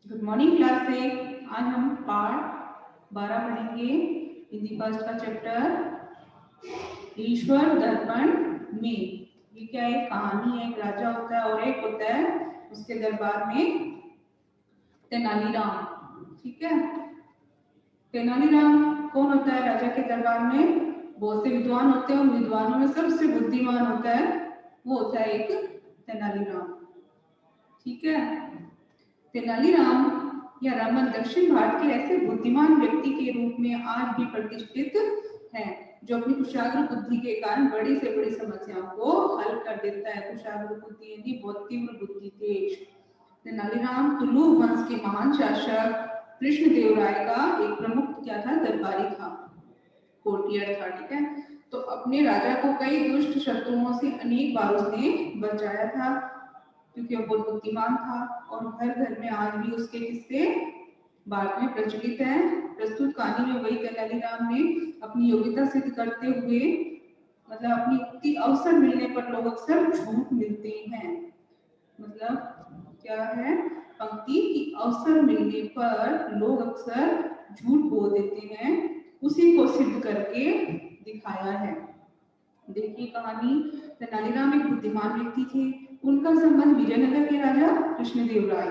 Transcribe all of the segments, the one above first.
Good morning class से। आज हम पाठ 12 पढ़ेंगे। हिंदी फर्स्ट का चैप्टर ईश्वर दर्पण में। ये क्या है? कहानी है। एक राजा होता है और एक होता है उसके दरबार में तेनालीराम। ठीक है। तेनालीराम कौन होता है राजा के दरबार में? बहुत से विद्वान होते हैं। उन विद्वानों में सबसे बुद्धिमान होता है, वो होता है एक तेनालीराम। ठीक है। तेनालीराम या रामन दक्षिण भारत के ऐसे बुद्धिमान व्यक्ति के रूप में आज भी प्रतिष्ठित है, जो अपनी कुशाग्र बुद्धि के कारण बड़ी से बड़ी समस्याओं को हल कर देता है। कुशाग्र बुद्धि यानी बहुत तीव्र बुद्धि तेज। तेनालीराम तुलु वंश के महान शासक कृष्णदेवराय का एक प्रमुख क्या था? दरबारी था, कोर्टियर था। ठीक है। तो अपने राजा को कई दुष्ट शत्रुओं से अनेक बार उसने बचाया था, क्योंकि वो बहुत बुद्धिमान था। और घर घर में आज भी उसके किस्से भारत में प्रचलित हैं। प्रस्तुत कहानी में वही तेनालीराम ने अपनी योग्यता सिद्ध करते हुए, मतलब अपनी उक्ति अवसर मिलने पर लोग अक्सर झूठ मिलते हैं। मतलब क्या है पंक्ति की? अवसर मिलने पर लोग अक्सर झूठ बोल देते हैं, उसी को सिद्ध करके दिखाया है। देखिए कहानी। तेनालीराम एक बुद्धिमान व्यक्ति थे। उनका संबंध विजयनगर के राजा कृष्णदेवराय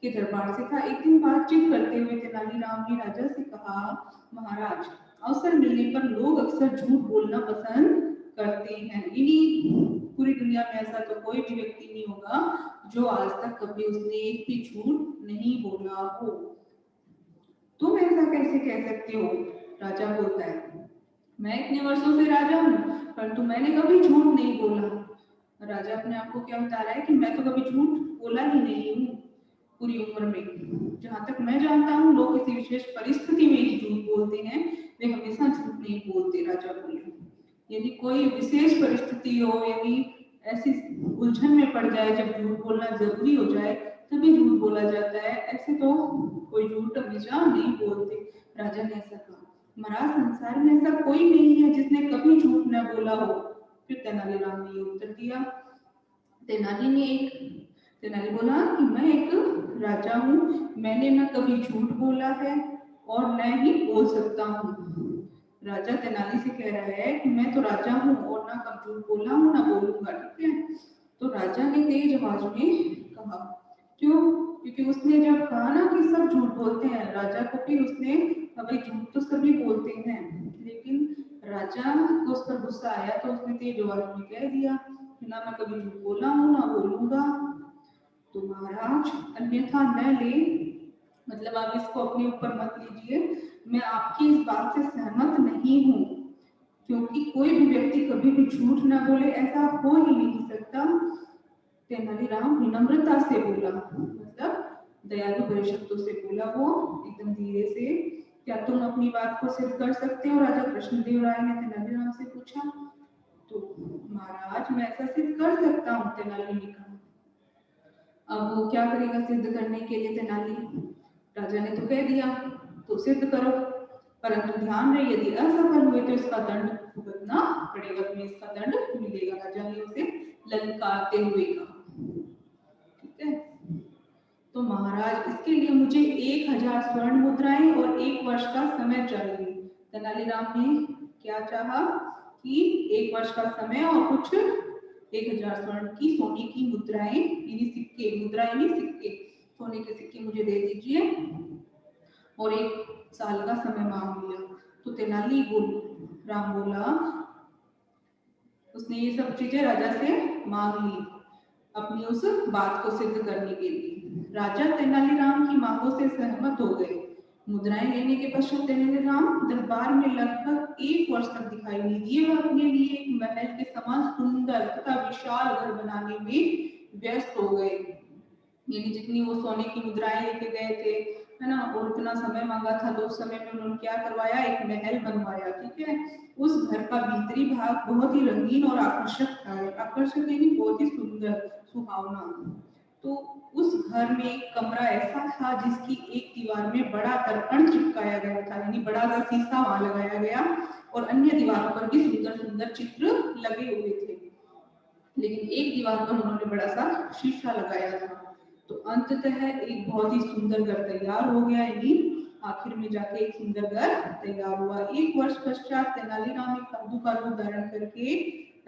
के दरबार से था। एक दिन बातचीत करते हुए तेनालीराम ने राजा से कहा, महाराज, अवसर मिलने पर लोग अक्सर झूठ बोलना पसंद करते हैं। इन्हीं पूरी दुनिया में ऐसा तो कोई भी व्यक्ति नहीं होगा जो आज तक कभी उसने एक भी झूठ नहीं बोला हो। तुम ऐसा कैसे कह सकते हो? राजा बोलता है, मैं इतने वर्षों से राजा हूँ, परंतु मैंने कभी झूठ नहीं बोला। राजा अपने आप को क्या बता रहा है कि मैं तो कभी झूठ बोला ही नहीं हूँ पूरी उम्र में। जहां तक मैं जानता हूँ, लोग किसी विशेष परिस्थिति में ही झूठ बोलते हैं, वे हमेशा झूठ नहीं बोलते। राजा बोले, यदि कोई विशेष परिस्थिति हो, यदि ऐसी उलझन में पड़ जाए जब झूठ बोलना जरूरी हो जाए, तभी झूठ बोला जाता है। ऐसे तो कोई झूठ हमेशा नहीं बोलते। राजा ने ऐसा कहा। महाराज, संसार में ऐसा कोई नहीं है जिसने कभी झूठ न बोला हो। फिर तेनालीराम ने ये उत्तर दिया। तेनाली बोला कि मैं एक राजा हूँ, मैंने न कभी झूठ बोला है और न ही बोल सकता हूँ। राजा तेनाली से कह रहा है कि मैं तो राजा हूँ और ना कभी झूठ बोला हूँ ना बोलूंगा। ठीक है। तो राजा ने तेज आवाज में कहा, क्यों? क्योंकि उसने जब कहा ना कि सब झूठ बोलते हैं, राजा को फिर उसने, भाई झूठ तो सभी बोलते हैं, लेकिन राजा को उस पर गुस्सा आया तो उसने तेज आवाज में कह दिया कि ना मैं कभी झूठ बोला हूँ ना बोलूंगा। तो महाराज, अन्यथा न ले, मतलब आप इसको अपने ऊपर मत लीजिए, मैं आपकी इस बात से सहमत नहीं हूँ, क्योंकि कोई भी व्यक्ति कभी भी झूठ न बोले, ऐसा हो ही नहीं सकता। तेनालीराम विनम्रता से बोला, मतलब दयालु भरे शब्दों से बोला वो, एकदम धीरे से। क्या तुम अपनी बात को सिद्ध कर सकते हो? राजा कृष्णदेवराय ने तेनालीराम से पूछा। तो महाराज, मैं ऐसा सिद्ध कर सकता हूँ, तेनाली ने कहा। अब वो क्या करेगा सिद्ध करने के लिए? तेनाली, राजा ने तो कह दिया तो सिद्ध करो, परंतु ध्यान रहे यदि असफल हुए तो इसका दंड भुगतना पड़ेगा, तुम्हें इसका दंड मिलेगा। राजा ने उसे ललकारते हुए कहा। ठीक है। तो महाराज, इसके लिए मुझे 1000 स्वर्ण मुद्राएं और 1 वर्ष का समय चाहिए। तेनालीराम ने क्या चाहा कि 1 वर्ष का समय और कुछ 1000 स्वर्ण की सोने की मुद्राएं, यानी सिक्के, मुद्राएं नहीं सिक्के, सोने के सिक्के मुझे दे दीजिए, और 1 साल का समय मांग लिया। तो तेनाली राम बोला, उसने ये सब चीजें राजा से मांग ली अपनी उस बात को सिद्ध करने के लिए। राजा तेनालीराम की मांगों से सहमत हो गए। मुद्राएं लेने के पश्चात तेनालीराम दरबार में लगभग 1 वर्ष तक दिखाई नहीं दिए। वह अपने लिए एक महल के समान सुंदर तथा विशाल घर बनाने में व्यस्त हो गए। यानी जितनी वो सोने की मुद्राएं लेके गए थे, है ना, और इतना समय मांगा था, तो उस समय में उन्होंने क्या करवाया? एक महल बनवाया। ठीक है। उस घर का भीतरी भाग बहुत ही रंगीन और आकर्षक था। आकर्षक यानी बहुत ही सुंदर, सुहावना। तो उस घर में एक कमरा ऐसा था जिसकी एक दीवार में बड़ा दर्पण चिपकाया गया था, यानी बड़ा सा शीशा वहां लगाया गया, और अन्य दीवारों पर भी सुंदर सुंदर चित्र लगे हुए थे, लेकिन एक दीवार पर उन्होंने बड़ा सा शीशा लगाया था। तो अंततः एक बहुत ही सुंदर घर तैयार हो गया, यानी आखिर में जाके एक सुंदर घर तैयार हुआ। एक वर्ष पश्चात तेनालीराम एक साधु का रूप धारण करके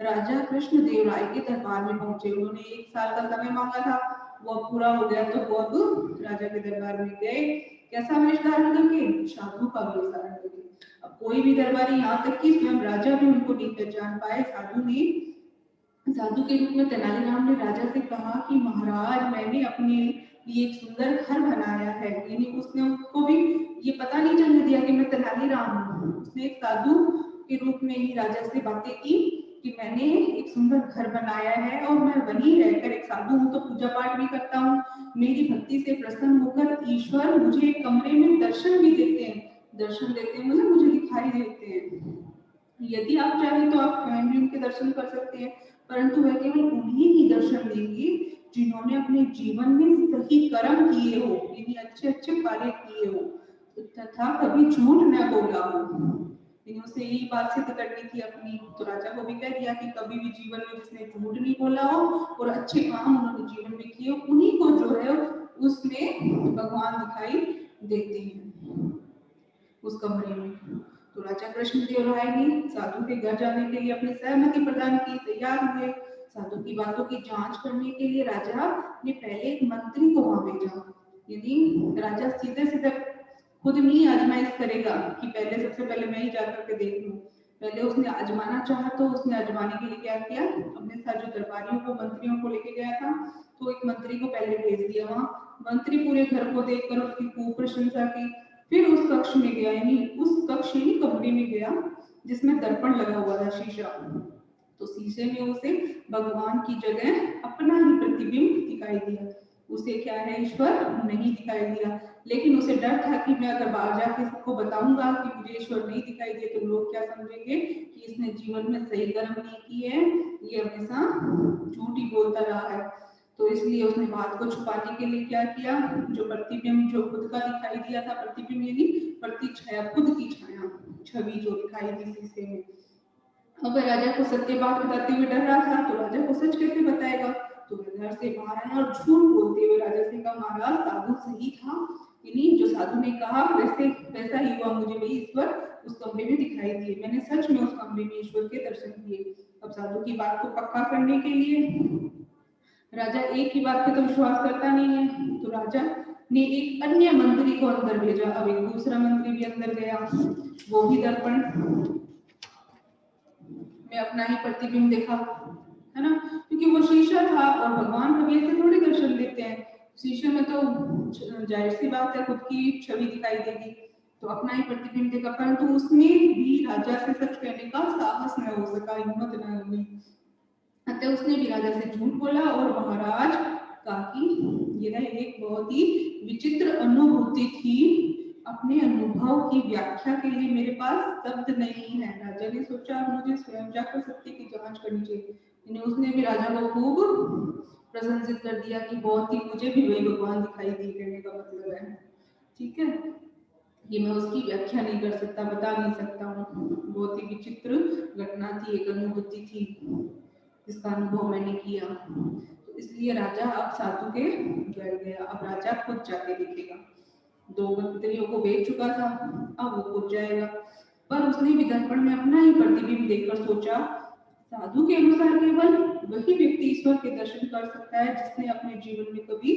राजा कृष्णदेव राय के दरबार में पहुंचे। उन्होंने 1 साल का समय मांगा था, वो पूरा हो गया, तो वो अब राजा के दरबार में गए। कैसा वेश धारण करके? साधु का वेश धारण करके। अब कोई भी दरबारी, यहाँ तक कि स्वयं राजा भी उनको नहीं पहचान पाए। साधु के रूप में तेनालीराम ने राजा से कहा कि महाराज, मैंने अपने लिए एक सुंदर घर बनाया है। यानी उसने उसको भी ये पता नहीं चलने दिया कि मैं तेनालीराम हूँ। उसने एक साधु के रूप में ही राजा से बातें की कि मैंने एक सुंदर घर बनाया है और मैं वहीं रहकर, एक साधु हूँ तो पूजा पाठ भी करता हूँ, मेरी भक्ति से प्रसन्न होकर ईश्वर मुझे एक कमरे में दर्शन भी देते हैं। दर्शन देते हैं मतलब मुझे दिखाई देते हैं। यदि आप चाहें तो आप स्वयं भी उनके दर्शन कर सकते हैं, परंतु वह केवल उन्हीं ही दर्शन देंगे जिन्होंने अपने जीवन में सही कर्म किए हो, यानी अच्छे अच्छे कार्य किए हो, तथा कभी झूठ न बोला हो। यानी उसे यही बात सिद्ध करनी थी अपनी। तो राजा को भी कह दिया कि कभी भी जीवन में जिसने झूठ नहीं बोला हो और अच्छे काम उन्होंने जीवन में किए, उन्हीं को जो है उसमें भगवान दिखाई देते हैं उस कमरे में। तो राजा कृष्णदेव राय ने साधु के घर जाने के लिए अपनी सहमति प्रदान की, तैयार हुए। साधु की बातों की जांच करने के लिए राजा ने पहले एक मंत्री को वहां भेजा। यदि राजा सीधे सीधे खुद नहीं आजमाइश करेगा कि पहले सबसे पहले मैं ही जाकर के देख लूं, पहले उसने आजमाना चाहा। तो उसने आजमाने के लिए क्या किया, अपने साथ जो दरबारियों को, मंत्रियों को लेके गया था, तो एक मंत्री को पहले भेज दिया वहां। मंत्री पूरे घर को देखकर उसकी खूब प्रशंसा की। फिर उस कक्ष में गया, यानी उस कक्ष यानी कमरे में गया जिसमें दर्पण लगा हुआ था, शीशा। तो शीशे में उसे भगवान की जगह अपना ही प्रतिबिंब दिखाई दिया। उसे क्या है, ईश्वर नहीं दिखाई दिया, लेकिन उसे डर था कि मैं अगर बाहर जाके सबको बताऊंगा कि मुझे ईश्वर नहीं दिखाई दिए तो लोग क्या समझेंगे कि इसने जीवन में सही कर्म नहीं किए हैं, ये हमेशा झूठ ही बोलता रहा है। तो इसलिए उसने बात को छुपाने के लिए क्या किया, जो प्रतिबिंब जो खुद का दिखाई दिया था, प्रतिबिंब यानी प्रतिछाया, खुद की छाया, छवि जो दिखाई दी शीशे में। अब राजा को सत्य बात बताते हुए डर रहा था, तो राजा को सच कैसे बताएगा। तो वह घर से बाहर आया और झूठ बोलते हुए राजा से कहा, महाराज साधु सही था, यानी जो साधु ने कहा वैसे वैसा ही हुआ, मुझे वही ईश्वर उस कमरे में दिखाई दिए, मैंने सच में उस कमरे में ईश्वर के दर्शन किए। अब साधु की बात को पक्का करने के लिए राजा एक ही बात पे तो विश्वास करता नहीं है, तो राजा ने एक अन्य मंत्री को अंदर भेजा। अब एक दूसरा मंत्री भी अंदर गया, वो भी दर्पण में अपना ही प्रतिबिंब देखा, है ना, क्योंकि वो शीशा था और भगवान कभी ऐसे थोड़ी दर्शन देते हैं। शीशे में तो जाहिर सी बात है खुद की छवि दिखाई देगी, तो अपना ही प्रतिबिंब देखा, परंतु उसमें भी राजा से सच कहने का साहस न हो सका, हिम्मत न हुई। अतः उसने भी राजा से झूठ बोला और महाराज कहा कि यह एक बहुत ही विचित्र अनुभूति थी, अपने अनुभव की व्याख्या के लिए मेरे पास शब्द नहीं है। राजा ने सोचा मुझे स्वयं जाकर सत्य की जांच करनी चाहिए। उसने भी राजा को खूब प्रशंसित कर दिया कि बहुत ही, मुझे भी वही भगवान दिखाई दिए, कहने का मतलब है, ठीक है, ये मैं उसकी व्याख्या नहीं कर सकता, बता नहीं सकता हूँ, बहुत ही विचित्र घटना थी, एक अनुभूति थी जिसका अनुभव मैंने किया। तो इसलिए राजा अब साधु के घर गया। अब राजा खुद जाके देखेगा, 2 मंत्रियों को भेज चुका था, अब वो खुद जाएगा। पर उसने भी दर्पण में अपना ही प्रतिबिंब देखकर सोचा, साधु के अनुसार केवल वही व्यक्ति ईश्वर के दर्शन कर सकता है जिसने अपने जीवन में कभी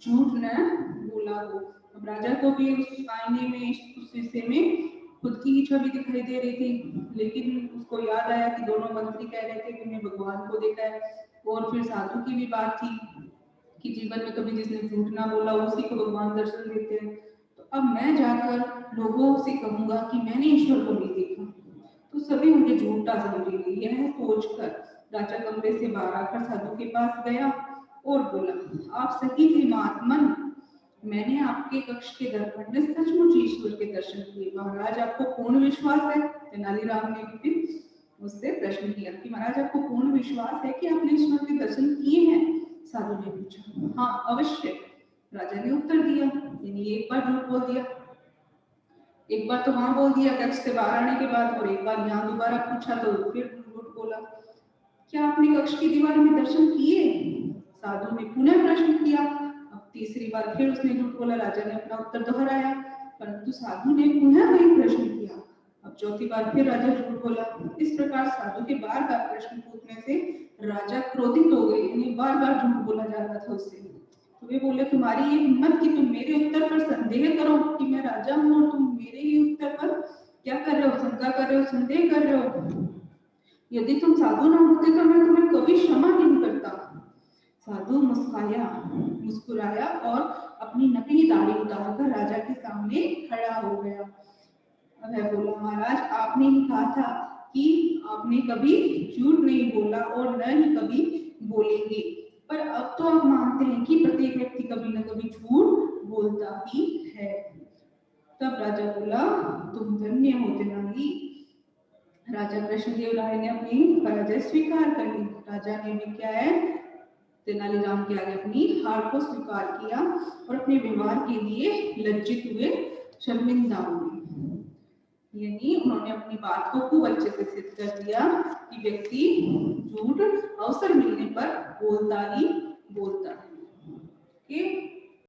झूठ न बोला हो। अब राजा को भी उस आईने में, उस शीशे में खुद की ही छवि दिखाई दे रही थी, लेकिन उसको याद आया कि दोनों मंत्री कह रहे थे कि मैं भगवान को देखा है, और फिर साधु की भी बात थी कि जीवन में कभी जिसने झूठ ना बोला उसी को भगवान दर्शन देते हैं। तो अब मैं जाकर लोगों से कहूंगा कि मैंने ईश्वर को नहीं देखा, तो सभी मुझे झूठा समझेंगे। यह सोचकर राजा कमरे से बाहर आकर साधु के पास गया और बोला, आप सही थे महात्मन, मैंने आपके कक्ष के दर्पण में सचमुच ईश्वर के दर्शन किए। महाराज आपको पूर्ण विश्वास है? तेनालीराम ने भी उससे प्रश्न किया कि महाराज आपको पूर्ण विश्वास है कि आपने ईश्वर के दर्शन किए हैं? साधु ने पूछा। हाँ अवश्य, राजा ने उत्तर दिया। यानी एक बार झूठ बोल दिया, एक बार तो वहां बोल दिया कक्ष से बाहर आने के बाद, और एक बार यहाँ दोबारा पूछा तो फिर झूठ बोला। क्या आपने कक्ष की दीवार में दर्शन किए? साधु ने पुनः प्रश्न किया। अब तीसरी बार फिर उसने झूठ बोला। राजा ने अपना उत्तर दोहराया, परंतु साधु ने पुनः वही प्रश्न किया। अब चौथी बार फिर राजा झूठ बोला। इस प्रकार साधु के बार बार प्रश्न पूछने से राजा क्रोधित हो गए, यानी बार बार झूठ बोला जा रहा था उससे। तो वे बोले, तुम्हारी ये हिम्मत कि तुम मेरे उत्तर पर संदेह करो कि मैं राजा हूँ, और तुम मेरे ही उत्तर पर क्या कर रहे हो, शंका कर रहे हो, संदेह कर रहे हो। यदि तुम साधु न होते तो मैं तुम्हें कभी क्षमा नहीं करता। साधु मुस्कुराया और अपनी नकली दाढ़ी उतारकर राजा के सामने खड़ा हो गया। वह बोला, महाराज, आपने ही कहा था कि आपने कभी झूठ नहीं बोला और न ही कभी बोलेंगे, पर अब तो आप मानते हैं कि प्रत्येक व्यक्ति कभी न कभी झूठ बोलता ही है। तब राजा बोला, तुम धन्य हो तेनाली। राजा कृष्णदेव राय ने अपनी पराजय स्वीकार कर ली। राजा ने भी क्या है, तेनालीराम के आगे अपनी हार को स्वीकार किया और अपने व्यवहार के लिए लज्जित हुए, शर्मिंदा हुए। यानी उन्होंने अपनी बात को खूब अच्छे से सिद्ध कर दिया कि व्यक्ति झूठ अवसर मिलने पर बोलता ही बोलता है।